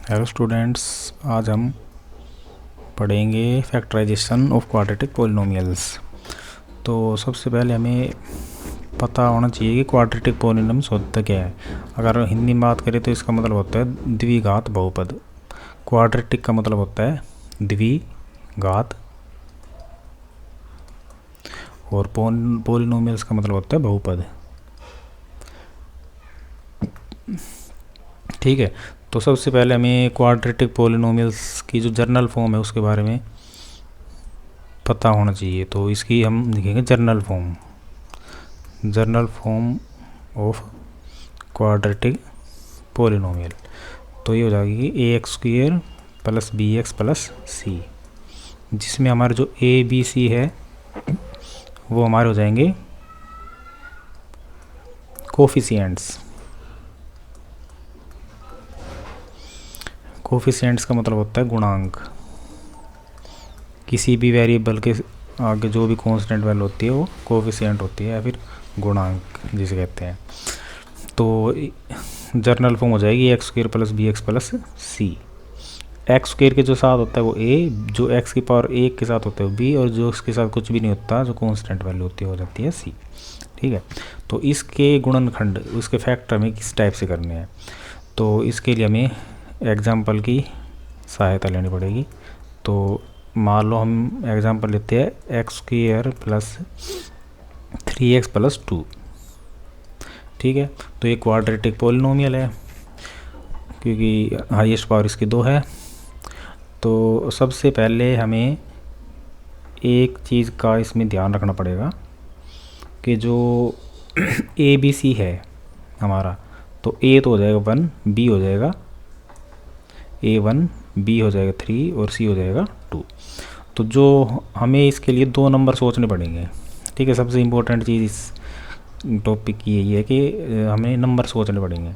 Hello students, आज हम पढ़ेंगे फैक्टराइजेशन ऑफ क्वाड्रेटिक पॉलिनोमियल्स। तो सबसे पहले हमें पता होना चाहिए कि क्वाड्रेटिक पॉलिनोमियल्स होता क्या है। अगर हिंदी में बात करें तो इसका मतलब होता है द्विघात बहुपद। क्वाड्रेटिक का मतलब होता है द्विघात और पॉलिनोमियल्स का मतलब होता है बहुपद। ठीक है, तो सबसे पहले हमें क्वाड्रेटिक पॉलिनोमियल्स की जो जर्नल फॉर्म है उसके बारे में पता होना चाहिए। तो इसकी हम लिखेंगे general form of quadratic polynomial. तो ये हो जाएगी a x square plus b x plus c, जिसमें हमारे जो ए बी सी है वो हमारे हो जाएंगे कोफिशिएंट्स। कोफिशिएंट्स का मतलब होता है गुणांक। किसी भी वेरिएबल के आगे जो भी कांस्टेंट वैल्यू होती है वो कोफिशिएंट होती है या फिर गुणांक जिसे कहते हैं। तो जर्नल फॉर्म हो जाएगी x square plus b x plus c. X square के जो साथ होता है वो ए, जो एक्स की पावर एक के साथ होता है वो बी, और जो उसके साथ कुछ भी नहीं होता जो कांस्टेंट वैल्यू होती है हो जाती है सी। ठीक है, तो इसके गुणनखंड उसके फैक्टर हमें किस टाइप से करने हैं, तो इसके लिए हमें एग्जाम्पल की सहायता लेनी पड़ेगी। तो मान लो हम एग्जाम्पल लेते हैं x square plus 3x plus 2। ठीक है, तो ये क्वाड्रेटिक पॉलिनोमियल है क्योंकि हाईएस्ट पावर इसकी 2 है। तो सबसे पहले हमें एक चीज़ का इसमें ध्यान रखना पड़ेगा कि जो ए बी सी है हमारा, तो ए तो हो जाएगा 1, बी हो जाएगा A1, बी हो जाएगा 3 और सी हो जाएगा 2। तो जो हमें इसके लिए 2 नंबर सोचने पड़ेंगे। ठीक है, सबसे इम्पोर्टेंट चीज़ इस टॉपिक की यही है कि हमें नंबर सोचने पड़ेंगे।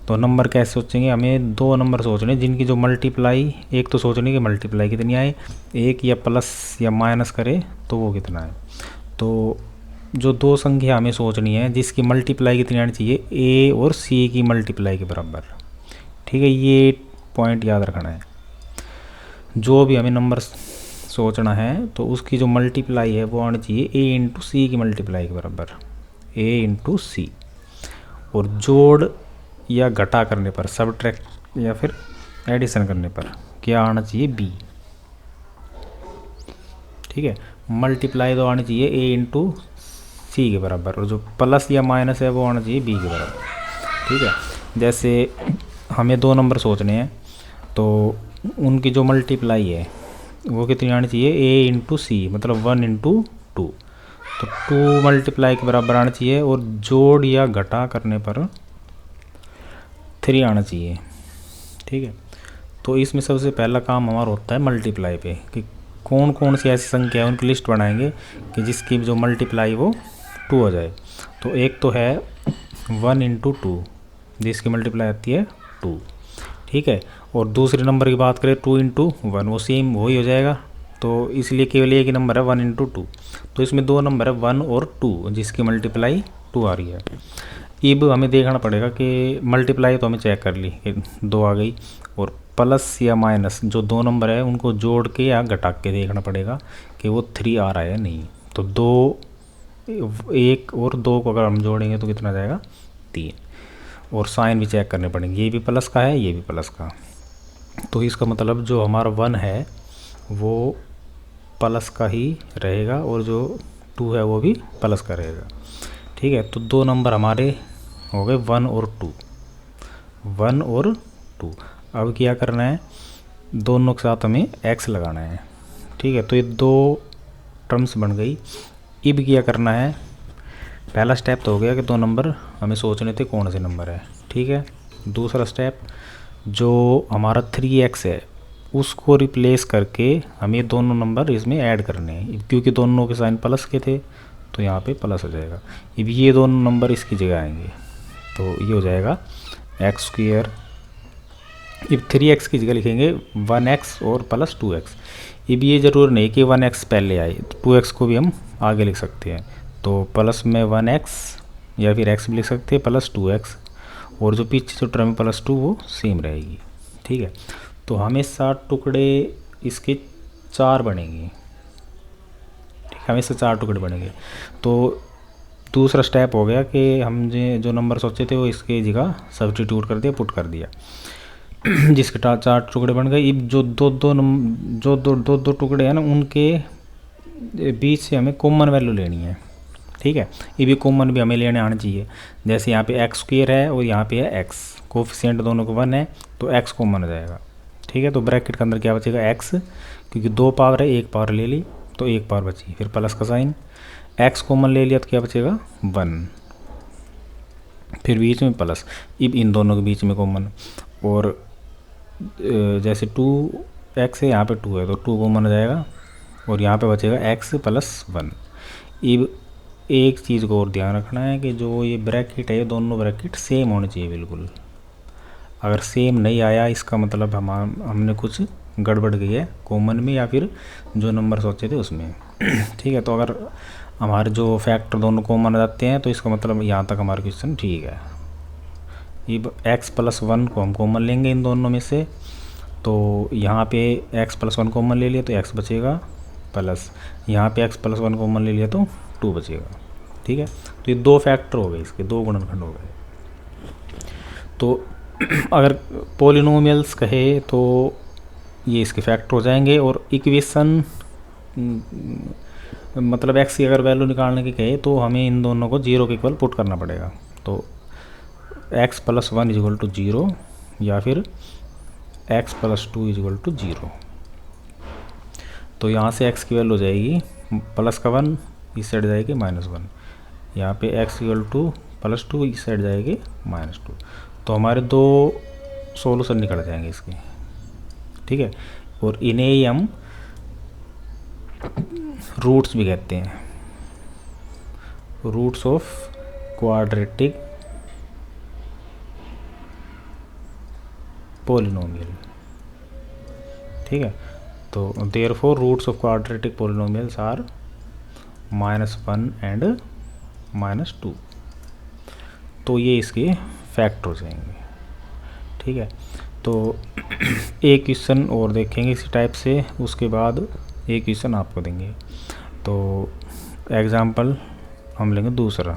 तो नंबर कैसे सोचेंगे, हमें 2 नंबर सोचने जिनकी जो मल्टीप्लाई, एक तो सोचने की मल्टीप्लाई कितनी आए, एक या प्लस या माइनस करे तो वो कितना है। तो जो 2 संख्या हमें सोचनी है जिसकी मल्टीप्लाई कितनी आनी चाहिए, ए और सी की मल्टीप्लाई के बराबर। ठीक है, ये पॉइंट याद रखना है। जो भी हमें नंबर सोचना है तो उसकी जो मल्टीप्लाई है वो आनी चाहिए ए इंटू सी की मल्टीप्लाई के बराबर, ए इंटू सी। और जोड़ या घटा करने पर, सबट्रैक्ट या फिर एडिशन करने पर क्या आना चाहिए, बी। ठीक है, मल्टीप्लाई तो आनी चाहिए ए इंटू सी के बराबर, और जो प्लस या माइनस है वो आना चाहिए बी के बराबर। ठीक है, जैसे हमें 2 नंबर सोचने हैं तो उनकी जो मल्टीप्लाई है वो कितनी आनी चाहिए, ए इंटू सी, मतलब 1 इंटू 2। तो 2 मल्टीप्लाई के बराबर आना चाहिए, और जोड़ या घटा करने पर 3 आना चाहिए। ठीक है, तो इसमें सबसे पहला काम हमारा होता है मल्टीप्लाई पे, कि कौन कौन सी ऐसी संख्या है उनकी लिस्ट बनाएंगे कि जिसकी जो मल्टीप्लाई वो 2 हो जाए। तो एक तो है 1 इंटू 2 जिसकी मल्टीप्लाई आती है 2। ठीक है, और दूसरे नंबर की बात करें 2 इंटू 1, वो सेम वही हो जाएगा। तो इसलिए केवल एक ही नंबर है 1 इंटू 2। तो इसमें 2 नंबर है 1 और 2 जिसकी मल्टीप्लाई 2 आ रही है। अब हमें देखना पड़ेगा कि मल्टीप्लाई तो हमें चेक कर ली कि 2 आ गई, और प्लस या माइनस जो 2 नंबर है उनको जोड़ के या घटा के देखना पड़ेगा कि वो 3 आ रहा है या नहीं। तो 2, 1 और 2 को अगर हम जोड़ेंगे तो कितना जाएगा, 3। और साइन भी चेक करने पड़ेंगे, ये भी प्लस का है ये भी प्लस का। तो इसका मतलब जो हमारा 1 है वो प्लस का ही रहेगा, और जो 2 है वो भी प्लस का रहेगा। ठीक है, तो 2 नंबर हमारे हो गए 1 और 2, 1 और 2। अब क्या करना है, दोनों के साथ हमें x लगाना है। ठीक है, तो ये 2 टर्म्स बन गई। अब क्या करना है, पहला स्टेप तो हो गया कि 2 नंबर हमें सोचने थे कौन से नंबर है। ठीक है, दूसरा स्टेप जो हमारा 3x है उसको रिप्लेस करके हमें दोनों नंबर इसमें ऐड करने हैं, क्योंकि दोनों के साइन प्लस के थे तो यहाँ पे प्लस हो जाएगा। अब ये दोनों नंबर इसकी जगह आएंगे, तो ये हो जाएगा एक्स स्क्वेयर। अब 3x की जगह लिखेंगे 1x और प्लस 2x। अब ये ज़रूर नहीं कि 1x पहले आए, 2x को भी हम आगे लिख सकते हैं। तो प्लस में 1x या फिर x भी लिख सकते हैं प्लस 2x, और जो पीछे जो टर्म प्लस 2 वो सेम रहेगी। ठीक है, तो हमेशा टुकड़े इसके 4 बनेंगे, ठीक है, हमेशा 4 टुकड़े बनेंगे। तो दूसरा स्टेप हो गया कि हम जो नंबर सोचे थे वो इसके जगह सब्स्टिट्यूट कर दिया, पुट कर दिया, जिसके 4 टुकड़े बन गए। अब जो दो टुकड़े हैं ना, उनके बीच से हमें कॉमन वैल्यू लेनी है, ठीक है। ये भी कॉमन भी हमें लेने आना चाहिए। जैसे यहाँ पे एक्स स्क्वायर है और यहाँ पे है एक्स, कोफिशिएंट दोनों को 1 है, तो एक्स कॉमन हो जाएगा, ठीक है। तो ब्रैकेट के अंदर क्या बचेगा, एक्स, क्योंकि 2 पावर है, 1 पावर ले ली तो 1 पावर बची, फिर प्लस का साइन, एक्स कॉमन ले लिया तो क्या बचेगा 1, फिर बीच में प्लस, अब इन दोनों के बीच में कॉमन, और जैसे 2x है, यहाँ पे 2 है तो 2 कॉमन हो जाएगा, और यहाँ पे बचेगा x + 1। अब एक चीज़ को और ध्यान रखना है कि जो ये ब्रैकेट है, ये दोनों ब्रैकेट सेम होने चाहिए बिल्कुल। अगर सेम नहीं आया इसका मतलब हमने कुछ गड़बड़ गई है कॉमन में या फिर जो नंबर सोचे थे उसमें, ठीक है। तो अगर हमारे जो फैक्टर दोनों कॉमन आ जाते हैं तो इसका मतलब यहाँ तक हमारा क्वेश्चन ठीक है। अब x + 1 को हम कॉमन लेंगे इन दोनों में से, तो यहाँ पे x + 1 कॉमन ले लिया तो x बचेगा, प्लस यहाँ पे x + 1 कॉमन ले लिया तो 2 बचेगा, ठीक है। तो ये 2 फैक्टर हो गए, इसके 2 गुणनखंड हो गए। तो अगर पॉलिनोमियल्स कहे तो ये इसके फैक्टर हो जाएंगे, और इक्वेशन मतलब x की अगर वैल्यू निकालने की कहे तो हमें इन दोनों को 0 के इक्वल पुट करना पड़ेगा। तो x + 1 = 0 या फिर x + 2 = 0। तो यहाँ से x की वैल्यू हो जाएगी प्लस का 1, इस साइड जाएगी -1, यहाँ पे x = +2, इस साइड जाएगी -2। तो हमारे 2 सॉल्यूशन निकल जाएंगे इसके, ठीक है। और इन्हें ही हम रूट्स भी कहते हैं, रूट्स ऑफ क्वाड्रेटिक पॉलिनोमियल, ठीक है। तो therefore roots of quadratic polynomials are -1 and -2। तो ये इसके फैक्टर हो जाएंगे, ठीक है। तो एक क्वेश्चन और देखेंगे इसी टाइप से, उसके बाद एक क्वेश्चन आपको देंगे। तो एग्जाम्पल हम लेंगे दूसरा,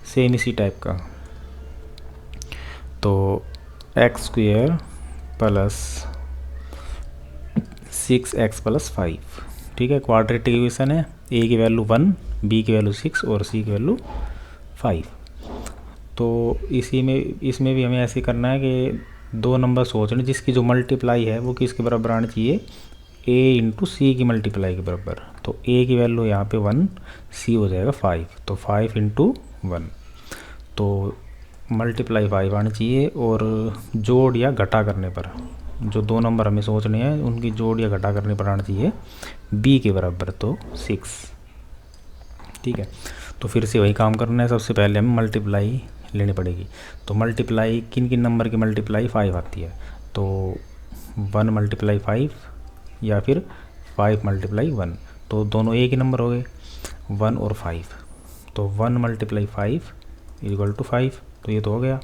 सेम इसी टाइप का। तो x² + 6x + 5, ठीक है, क्वाड्रेटिक इक्वेशन है। a की वैल्यू 1, b की वैल्यू 6 और c की वैल्यू 5। तो इसमें भी हमें ऐसे करना है कि 2 नंबर सोचने जिसकी जो मल्टीप्लाई है वो किसके बराबर आनी चाहिए, a × c की मल्टीप्लाई के बराबर। तो a की वैल्यू यहाँ पे 1, c हो जाएगा 5, तो 5 × 1, तो मल्टीप्लाई 5 आनी चाहिए। और जोड़ या घटा करने पर जो 2 नंबर हमें सोचने हैं उनकी जोड़ या घटा करने पर आना चाहिए b के बराबर, तो 6, ठीक है। तो फिर से वही काम करना है, सबसे पहले हमें मल्टीप्लाई लेनी पड़ेगी। तो मल्टीप्लाई किन किन नंबर की मल्टीप्लाई 5 आती है, तो 1 × 5 या फिर 5 × 1, तो दोनों एक ही नंबर हो गए 1 और 5। तो 1 × 5 = 5, तो ये तो हो गया।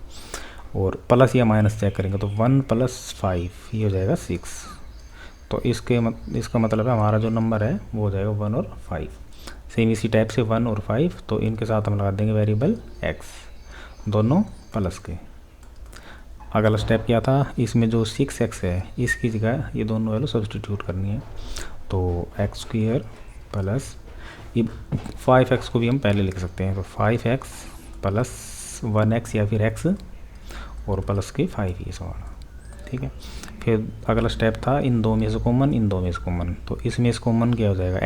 और प्लस या माइनस चेक करेंगे तो 1 + 5 ये हो जाएगा 6। तो इसका मतलब है हमारा जो नंबर है वो हो जाएगा 1 और 5। सेम इसी टाइप से 1 और 5, तो इनके साथ हम लगा देंगे वेरिएबल x, दोनों प्लस के। अगला स्टेप क्या था, इसमें जो 6x है इसकी जगह ये दोनों वैल्यू सब्सटीट्यूट करनी है। तो x² प्लस 5x को भी हम पहले लिख सकते हैं, तो 5x + 1x या फिर x और प्लस के 5 ये सवाल, ठीक है। फिर अगला स्टेप था इन 2 में से कॉमन, इन 2 में से कॉमन, तो इसमें से कॉमन क्या हो जाएगा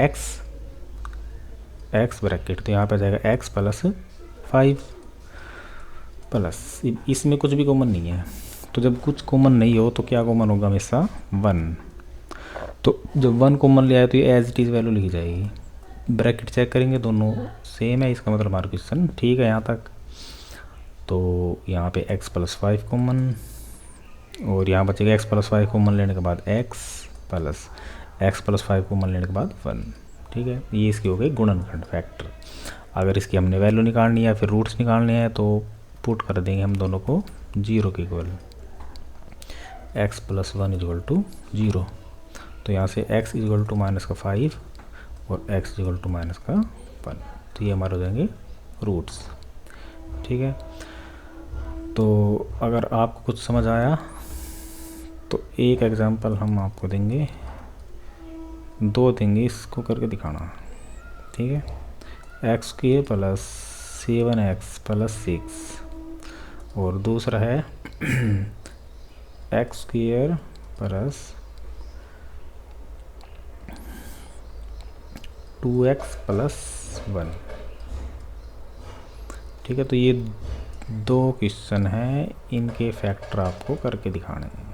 x ब्रैकेट, तो यहाँ पे आ जाएगा x + 5 प्लस, इसमें कुछ भी कॉमन नहीं है। तो जब कुछ कॉमन नहीं हो तो क्या कॉमन होगा, हमेशा 1। तो जब 1 कॉमन ले आए तो ये एज इट इज़ वैल्यू लिखी जाएगी। ब्रैकेट चेक करेंगे दोनों सेम है, इसका मतलब हमारा क्वेश्चन ठीक है यहाँ तक। तो यहाँ पे x + 5 कॉमन, और यहाँ बचेगा x + 5 कॉमन लेने के बाद x प्लस x + 5 कॉमन लेने के बाद 1, ठीक है। ये इसकी हो गई गुणनखंड फैक्टर। अगर इसकी हमने वैल्यू निकालनी है या फिर रूट्स निकालने हैं तो पुट कर देंगे हम दोनों को 0 के इक्वल। X plus one equal to 0। तो यहाँ से x इजल टू माइनस का 5 और x इजल टू माइनस का 1। तो ये हमारे हो जाएंगे रूट्स। ठीक है, तो अगर आपको कुछ समझ आया तो एक एग्जांपल हम आपको देंगे, 2 देंगे, इसको करके दिखाना। ठीक है, x square plus 7x plus 6 और दूसरा है x square plus 2x plus 1। ठीक है, तो ये 2 क्वेश्चन हैं, इनके फैक्टर आपको करके दिखाने हैं।